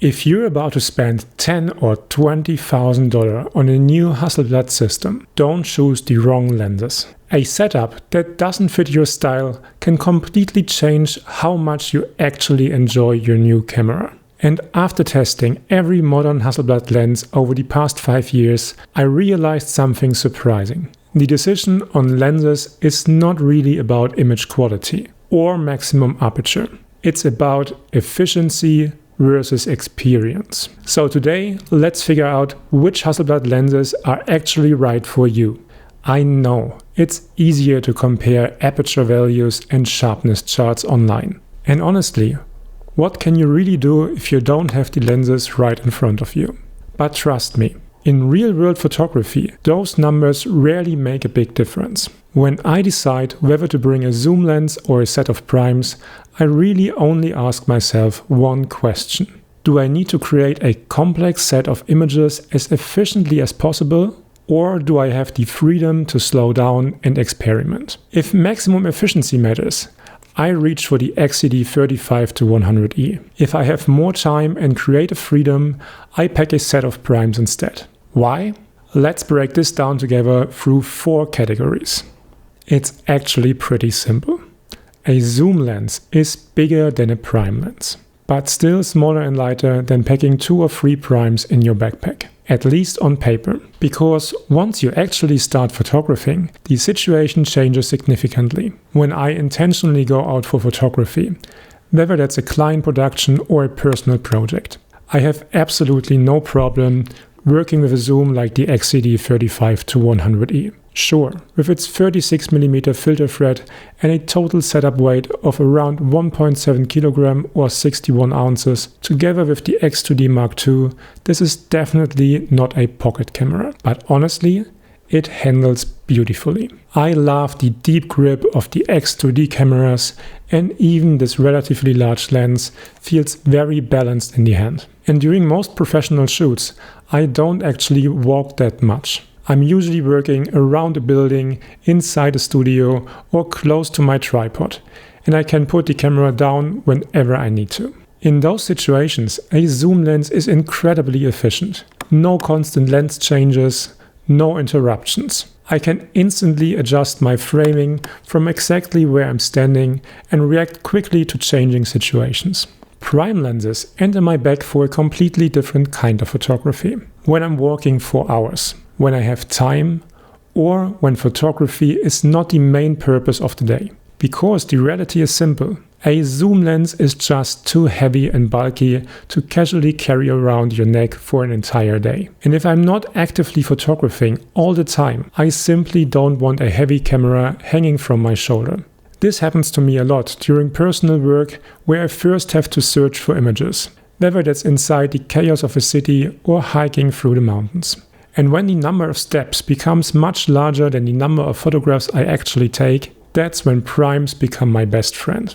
If you're about to spend $10,000 or $20,000 on a new Hasselblad system, don't choose the wrong lenses. A setup that doesn't fit your style can completely change how much you actually enjoy your new camera. And after testing every modern Hasselblad lens over the past 5 years, I realized something surprising. The decision on lenses is not really about image quality or maximum aperture. It's about efficiency versus experience. So today, let's figure out which Hasselblad lenses are actually right for you. I know it's easier to compare aperture values and sharpness charts online. And honestly, what can you really do if you don't have the lenses right in front of you? But trust me, in real-world photography, those numbers rarely make a big difference. When I decide whether to bring a zoom lens or a set of primes, I really only ask myself one question. Do I need to create a complex set of images as efficiently as possible? Or do I have the freedom to slow down and experiment? If maximum efficiency matters, I reach for the X2D II. If I have more time and creative freedom, I pack a set of primes instead. Why? Let's break this down together through 4 categories. It's actually pretty simple. A zoom lens is bigger than a prime lens, but still smaller and lighter than packing 2 or 3 primes in your backpack, at least on paper. Because once you actually start photographing, the situation changes significantly. When I intentionally go out for photography, whether that's a client production or a personal project, I have absolutely no problem working with a zoom like the X2D II. Sure, with its 36mm filter thread and a total setup weight of around 1.7 kg or 61 ounces, together with the X2D Mark II, this is definitely not a pocket camera. But honestly, it handles beautifully. I love the deep grip of the X2D cameras, and even this relatively large lens feels very balanced in the hand. And during most professional shoots, I don't actually walk that much. I'm usually working around a building, inside a studio, or close to my tripod, and I can put the camera down whenever I need to. In those situations, a zoom lens is incredibly efficient. No constant lens changes, no interruptions. I can instantly adjust my framing from exactly where I'm standing and react quickly to changing situations. Prime lenses enter my bag for a completely different kind of photography. When I'm working for hours, when I have time, or when photography is not the main purpose of the day. Because the reality is simple. A zoom lens is just too heavy and bulky to casually carry around your neck for an entire day. And if I'm not actively photographing all the time, I simply don't want a heavy camera hanging from my shoulder. This happens to me a lot during personal work where I first have to search for images, whether that's inside the chaos of a city or hiking through the mountains. And when the number of steps becomes much larger than the number of photographs I actually take, that's when primes become my best friend.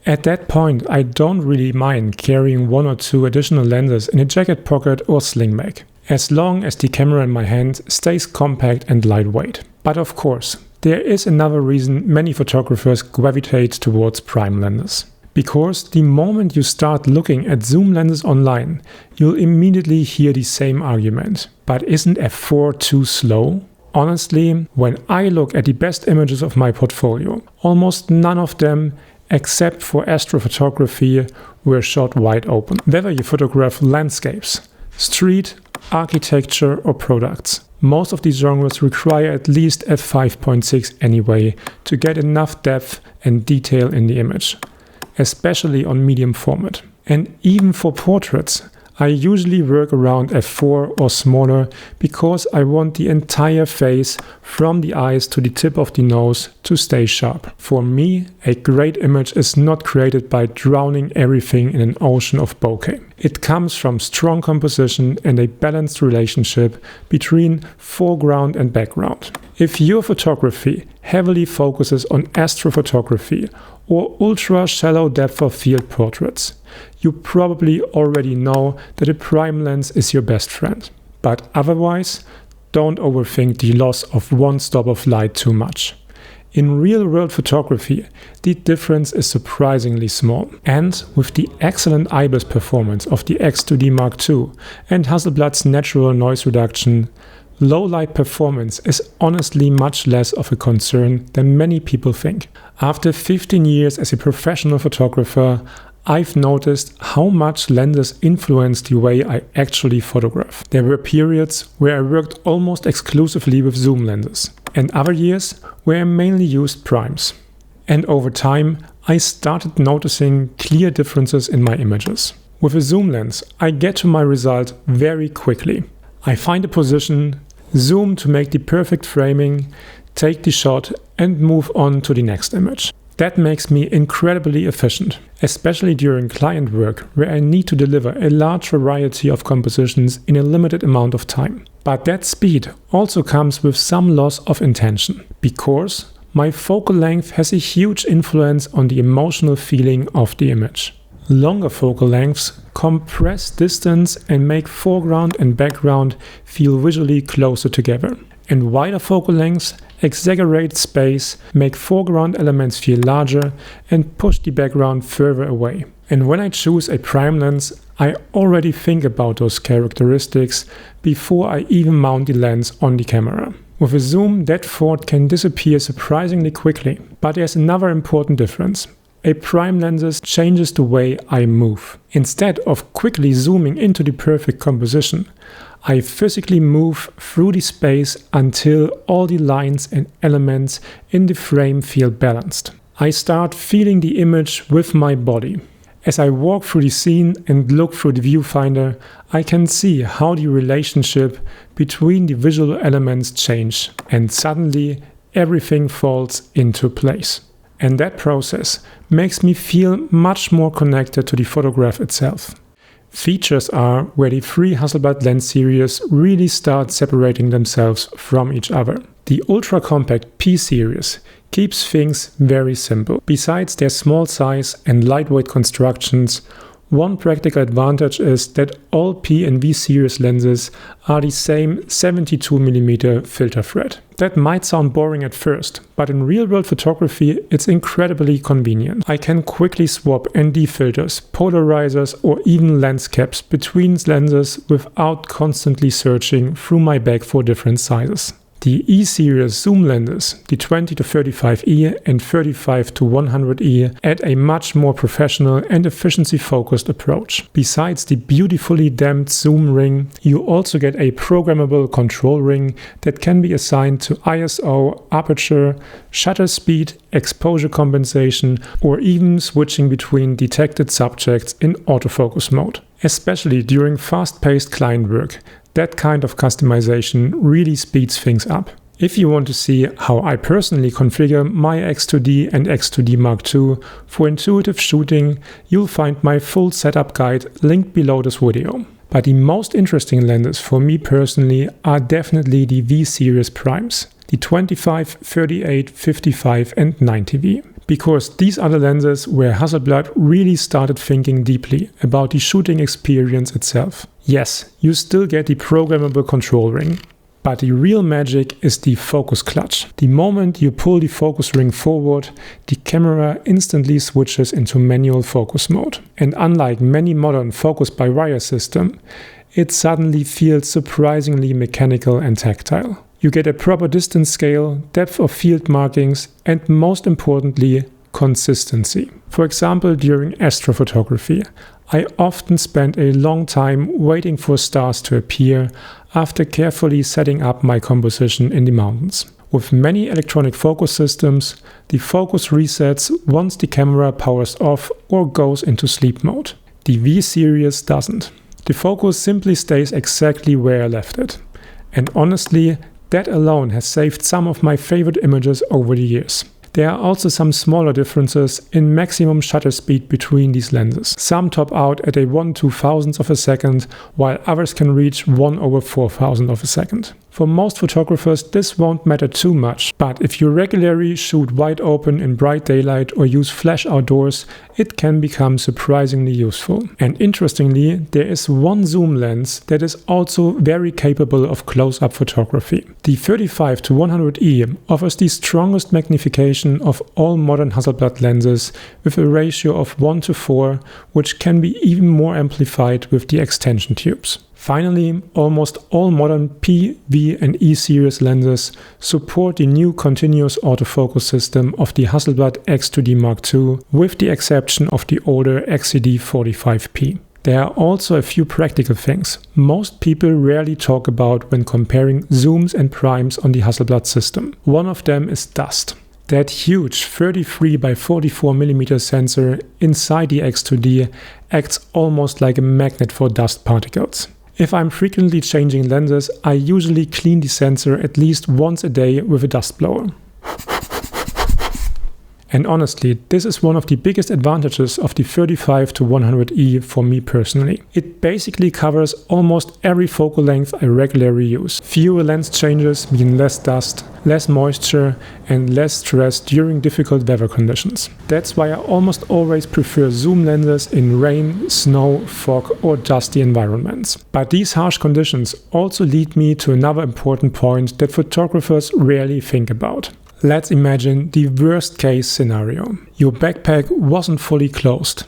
At that point, I don't really mind carrying 1 or 2 additional lenses in a jacket pocket or sling bag, as long as the camera in my hand stays compact and lightweight. But of course, there is another reason many photographers gravitate towards prime lenses. Because the moment you start looking at zoom lenses online, you'll immediately hear the same argument. But isn't f4 too slow? Honestly, when I look at the best images of my portfolio, almost none of them, except for astrophotography, were shot wide open. Whether you photograph landscapes, street, architecture or products, most of these genres require at least f5.6 anyway to get enough depth and detail in the image, especially on medium format. And even for portraits, I usually work around f4 or smaller because I want the entire face, from the eyes to the tip of the nose, to stay sharp. For me, a great image is not created by drowning everything in an ocean of bokeh. It comes from strong composition and a balanced relationship between foreground and background. If your photography heavily focuses on astrophotography or ultra-shallow depth of field portraits, you probably already know that a prime lens is your best friend. But otherwise, don't overthink the loss of one stop of light too much. In real-world photography, the difference is surprisingly small. And with the excellent IBIS performance of the X2D Mark II and Hasselblad's natural noise reduction, low light performance is honestly much less of a concern than many people think. After 15 years as a professional photographer, I've noticed how much lenses influence the way I actually photograph. There were periods where I worked almost exclusively with zoom lenses, and other years where I mainly used primes. And over time, I started noticing clear differences in my images. With a zoom lens, I get to my result very quickly. I find a position, zoom to make the perfect framing, take the shot, and move on to the next image. That makes me incredibly efficient, especially during client work where I need to deliver a large variety of compositions in a limited amount of time. But that speed also comes with some loss of intention, because my focal length has a huge influence on the emotional feeling of the image. Longer focal lengths compress distance and make foreground and background feel visually closer together. And wider focal lengths exaggerate space, make foreground elements feel larger, and push the background further away. And when I choose a prime lens, I already think about those characteristics before I even mount the lens on the camera. With a zoom, that thought can disappear surprisingly quickly. But there's another important difference. A prime lens changes the way I move. Instead of quickly zooming into the perfect composition, I physically move through the space until all the lines and elements in the frame feel balanced. I start feeling the image with my body. As I walk through the scene and look through the viewfinder, I can see how the relationship between the visual elements change, and suddenly everything falls into place. And that process makes me feel much more connected to the photograph itself. Features are where the three Hasselblad lens series really start separating themselves from each other. The ultra-compact P series keeps things very simple. Besides their small size and lightweight constructions, one practical advantage is that all P and V series lenses are the same 72mm filter thread. That might sound boring at first, but in real-world photography it's incredibly convenient. I can quickly swap ND filters, polarizers, or even lens caps between lenses without constantly searching through my bag for different sizes. The E-series zoom lenses, the 20-35E and 35-100E, add a much more professional and efficiency-focused approach. Besides the beautifully damped zoom ring, you also get a programmable control ring that can be assigned to ISO, aperture, shutter speed, exposure compensation, or even switching between detected subjects in autofocus mode. Especially during fast-paced client work, that kind of customization really speeds things up. If you want to see how I personally configure my X2D and X2D Mark II for intuitive shooting, you'll find my full setup guide linked below this video. But the most interesting lenses for me personally are definitely the V series primes, the 25, 38, 55 and 90V. Because these are the lenses where Hasselblad really started thinking deeply about the shooting experience itself. Yes, you still get the programmable control ring, but the real magic is the focus clutch. The moment you pull the focus ring forward, the camera instantly switches into manual focus mode. And unlike many modern focus-by-wire systems, it suddenly feels surprisingly mechanical and tactile. You get a proper distance scale, depth of field markings, and most importantly, consistency. For example, during astrophotography, I often spend a long time waiting for stars to appear after carefully setting up my composition in the mountains. With many electronic focus systems, the focus resets once the camera powers off or goes into sleep mode. The V series doesn't. The focus simply stays exactly where I left it. And honestly, that alone has saved some of my favorite images over the years. There are also some smaller differences in maximum shutter speed between these lenses. Some top out at a 1/2000th of a second, while others can reach 1/4000th of a second. For most photographers, this won't matter too much, but if you regularly shoot wide open in bright daylight or use flash outdoors, it can become surprisingly useful. And interestingly, there is one zoom lens that is also very capable of close-up photography. The 35-100E offers the strongest magnification of all modern Hasselblad lenses with a ratio of 1:4, which can be even more amplified with the extension tubes. Finally, almost all modern P, V and E series lenses support the new continuous autofocus system of the Hasselblad X2D Mark II, with the exception of the older XCD 45P. There are also a few practical things most people rarely talk about when comparing zooms and primes on the Hasselblad system. One of them is dust. That huge 33x44mm sensor inside the X2D acts almost like a magnet for dust particles. If I'm frequently changing lenses, I usually clean the sensor at least once a day with a dust blower. And honestly, this is one of the biggest advantages of the 35-100E for me personally. It basically covers almost every focal length I regularly use. Fewer lens changes mean less dust, less moisture and less stress during difficult weather conditions. That's why I almost always prefer zoom lenses in rain, snow, fog or dusty environments. But these harsh conditions also lead me to another important point that photographers rarely think about. Let's imagine the worst case scenario. Your backpack wasn't fully closed.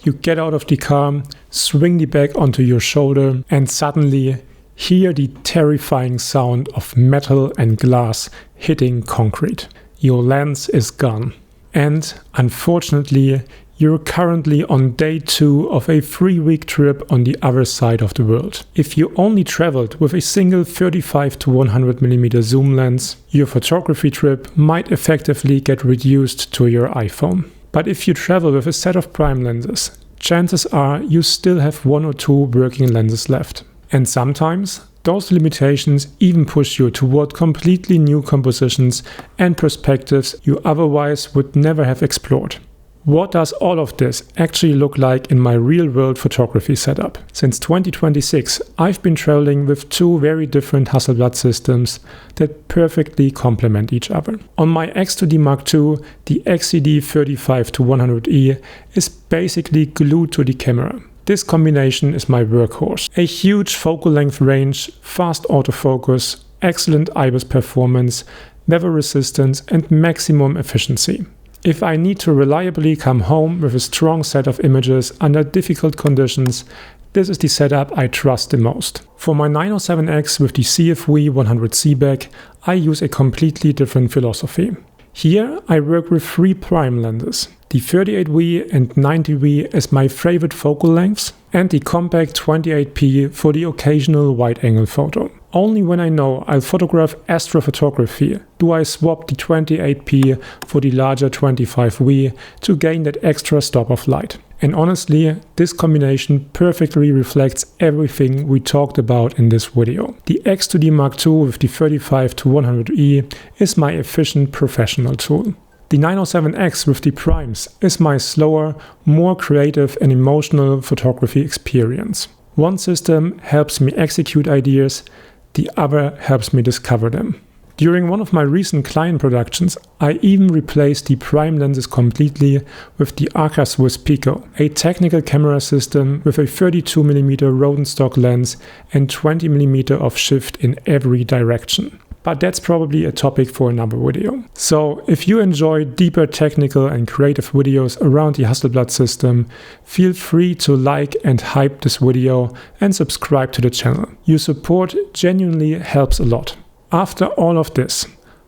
You get out of the car, swing the bag onto your shoulder and suddenly hear the terrifying sound of metal and glass hitting concrete. Your lens is gone. And unfortunately, you're currently on day 2 of a 3-week trip on the other side of the world. If you only traveled with a single 35-100mm zoom lens, your photography trip might effectively get reduced to your iPhone. But if you travel with a set of prime lenses, chances are you still have 1 or 2 working lenses left. And sometimes those limitations even push you toward completely new compositions and perspectives you otherwise would never have explored. What does all of this actually look like in my real-world photography setup? Since 2026, I've been traveling with 2 very different Hasselblad systems that perfectly complement each other. On my X2D Mark II, the XCD 35-100E is basically glued to the camera. This combination is my workhorse. A huge focal length range, fast autofocus, excellent IBIS performance, weather resistance and maximum efficiency. If I need to reliably come home with a strong set of images under difficult conditions, this is the setup I trust the most. For my 907X with the CFV 100C back, I use a completely different philosophy. Here I work with 3 prime lenses, the 38V and 90V as my favorite focal lengths and the compact 28P for the occasional wide-angle photo. Only when I know I'll photograph astrophotography do I swap the 28P for the larger 25V to gain that extra stop of light. And honestly, this combination perfectly reflects everything we talked about in this video. The X2D Mark II with the 35-100E is my efficient professional tool. The 907X with the primes is my slower, more creative and emotional photography experience. One system helps me execute ideas, the other helps me discover them. During one of my recent client productions, I even replaced the prime lenses completely with the Arca Swiss Pico, a technical camera system with a 32mm Rodenstock lens and 20mm of shift in every direction. But that's probably a topic for another video. So if you enjoy deeper technical and creative videos around the Hasselblad system, feel free to like and hype this video and subscribe to the channel. Your support genuinely helps a lot. After all of this,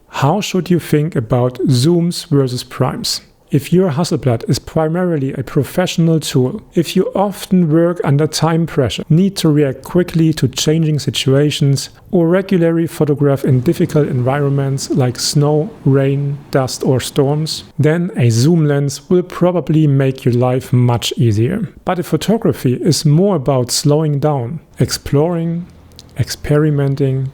how should you think about zooms versus primes? If your Hasselblad is primarily a professional tool, if you often work under time pressure, need to react quickly to changing situations, or regularly photograph in difficult environments like snow, rain, dust or storms, then a zoom lens will probably make your life much easier. But if photography is more about slowing down, exploring, experimenting,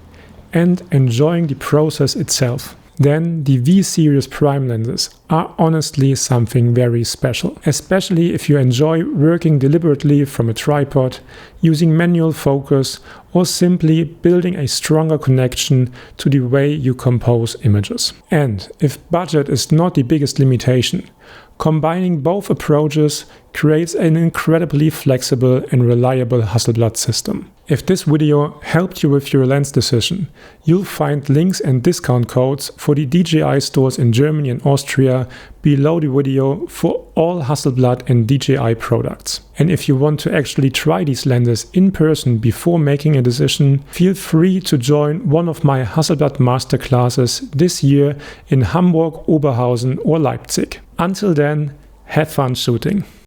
and enjoying the process itself, then the V-series prime lenses are honestly something very special. Especially if you enjoy working deliberately from a tripod, using manual focus, or simply building a stronger connection to the way you compose images. And if budget is not the biggest limitation, combining both approaches creates an incredibly flexible and reliable Hasselblad system. If this video helped you with your lens decision, you'll find links and discount codes for the DJI stores in Germany and Austria below the video for all Hasselblad and DJI products. And if you want to actually try these lenses in person before making a decision, feel free to join one of my Hasselblad Master classes this year in Hamburg, Oberhausen or Leipzig. Until then, have fun shooting!